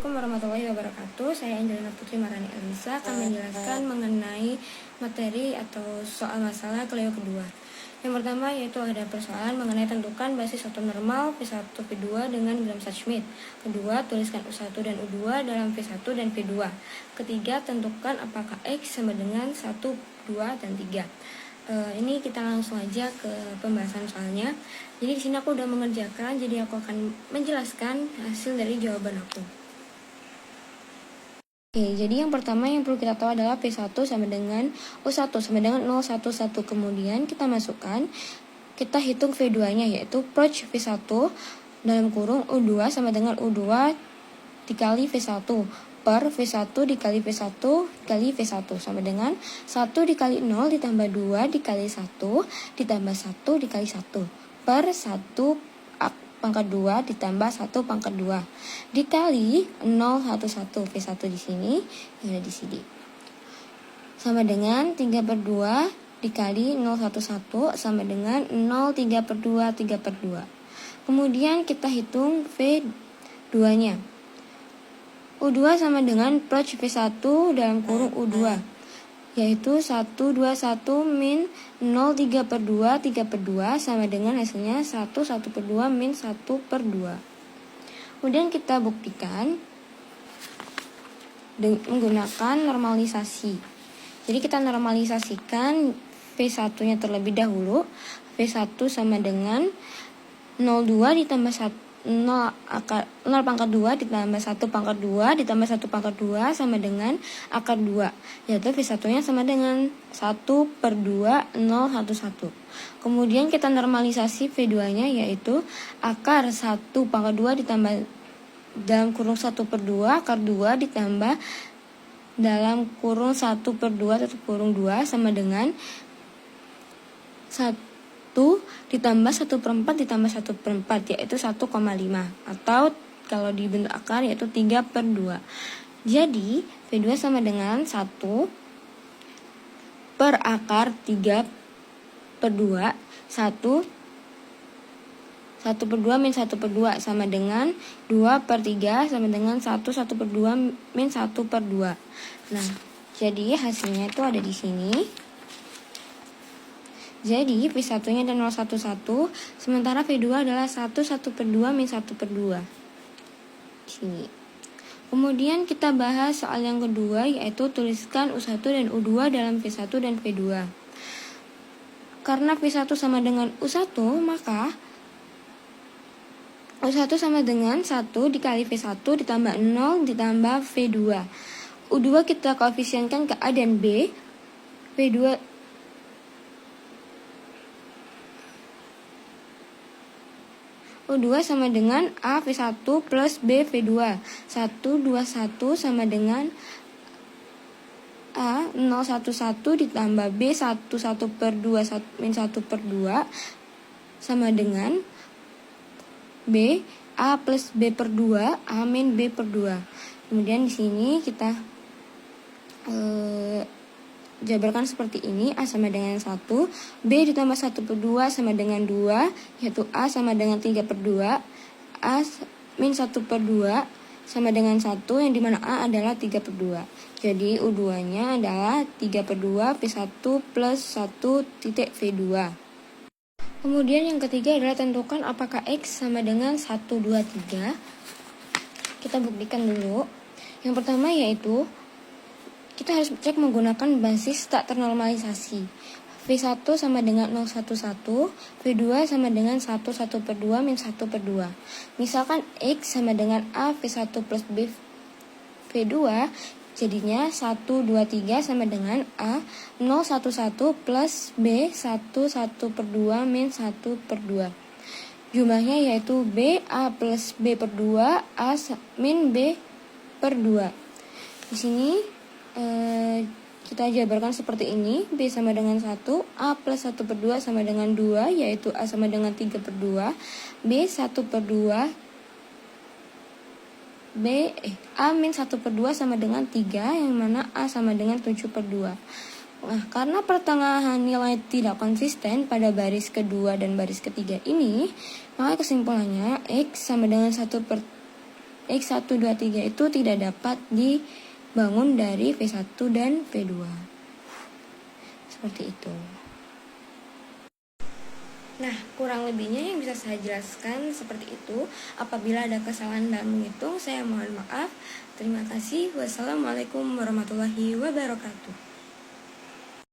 Assalamualaikum warahmatullahi wabarakatuh. Saya Angelina Putri Marani Elisa akan menjelaskan mengenai materi atau soal masalah Clio kedua. Yang pertama yaitu ada persoalan mengenai tentukan basis satu normal V1 V2 dengan Gram-Schmidt. Kedua, tuliskan U1 dan U2 dalam V1 dan V2. Ketiga, tentukan apakah X sama dengan 1, 2, dan 3. Ini kita langsung aja ke pembahasan soalnya. Jadi di sini aku udah mengerjakan, jadi aku akan menjelaskan hasil dari jawaban aku. Oke, jadi yang pertama yang perlu kita tahu adalah V1 sama dengan U1 sama dengan 011. Kemudian kita masukkan, kita hitung V2-nya yaitu proc V1 dalam kurung U2 sama dengan U2 dikali V1 per V1 dikali V1 dikali V1 sama dengan 1 dikali 0 ditambah 2 dikali 1 ditambah 1 dikali 1 per 1 pangkat 2 ditambah 1 pangkat 2 dikali 011 V1 di sini yang ada di sini sama dengan 3 per 2 dikali 011 sama dengan 0 3 per 2 3 per 2. Kemudian kita hitung V2 nya. U2 sama dengan proc V1 dalam kurung U2 yaitu 121 min 0 3 per 2 3 per 2 sama dengan hasilnya 1 1 per 2 min 1 per 2. Kemudian kita buktikan menggunakan normalisasi. Jadi kita normalisasikan V1 nya terlebih dahulu. V1 sama dengan 02 ditambah 1 0 pangkat 2 ditambah 1 pangkat 2 ditambah 1 pangkat 2 sama dengan akar 2 yaitu V1 nya sama dengan 1 per 2 011. Kemudian kita normalisasi V2 nya yaitu akar 1 pangkat 2 ditambah dalam kurung 1 per 2 akar 2 ditambah dalam kurung 1 per 2 1 kurung 2 sama dengan 1 ditambah 1 per 4 ditambah 1 per 4 yaitu 1,5 atau kalau dibentuk akar yaitu 3 per 2. Jadi V2 sama dengan 1 per akar 3 per 2 1 per 2 min 1 per 2 sama dengan 2 per 3 sama dengan 1 1 per 2 min 1 per 2. Nah, jadi hasilnya itu ada di sini. Jadi V1 nya ada 011 sementara V2 adalah 1 1 per 2 min 1 per 2 di sini. Kemudian kita bahas soal yang kedua yaitu tuliskan U1 dan U2 dalam V1 dan V2. Karena V1 sama dengan U1 maka U1 sama dengan 1 dikali V1 ditambah 0 ditambah V2. U2 kita koefisienkan ke A dan B. V2 U2 sama dengan A V1 plus B V2. 1, 2, 1 sama dengan A 0, 1, 1 ditambah B 1, 1 per 2 min 1 per 2 sama dengan B A plus B per 2 A min B per 2. Kemudian di sini kita jabarkan seperti ini. A sama dengan 1 B ditambah 1 per 2 sama dengan 2 yaitu A sama dengan 3 per 2 A min 1 per 2 sama dengan 1 yang dimana A adalah 3 per 2. Jadi U2 nya adalah 3 per 2 V1 plus 1 titik V2. Kemudian yang ketiga adalah tentukan apakah X sama dengan 1, 2, 3. Kita buktikan dulu. Yang pertama yaitu kita harus cek menggunakan basis tak ternormalisasi. V1 sama dengan 011, V2 sama dengan 1 1 per 2 min 1 per 2. Misalkan X sama dengan A V1 plus B V2, jadinya 1 2 3 sama dengan A 011 plus B 1 1 per 2 min 1 per 2. Jumlahnya yaitu B A plus B per 2 A min B per 2. Di sini kita jabarkan seperti ini. B sama dengan 1 A plus 1 per 2 sama dengan 2 yaitu A sama dengan 3 per 2 B 1 per 2 A min 1 per 2 sama dengan 3 yang mana A sama dengan 7 per 2. Nah, karena pertengahan nilai tidak konsisten pada baris kedua dan baris ketiga ini, maka kesimpulannya X sama dengan 1 per X1, 2, 3 itu tidak dapat dibangun dari V1 dan V2. Seperti itu. Nah, kurang lebihnya yang bisa saya jelaskan seperti itu. Apabila ada kesalahan dalam menghitung, saya mohon maaf. Terima kasih. Wassalamualaikum warahmatullahi wabarakatuh.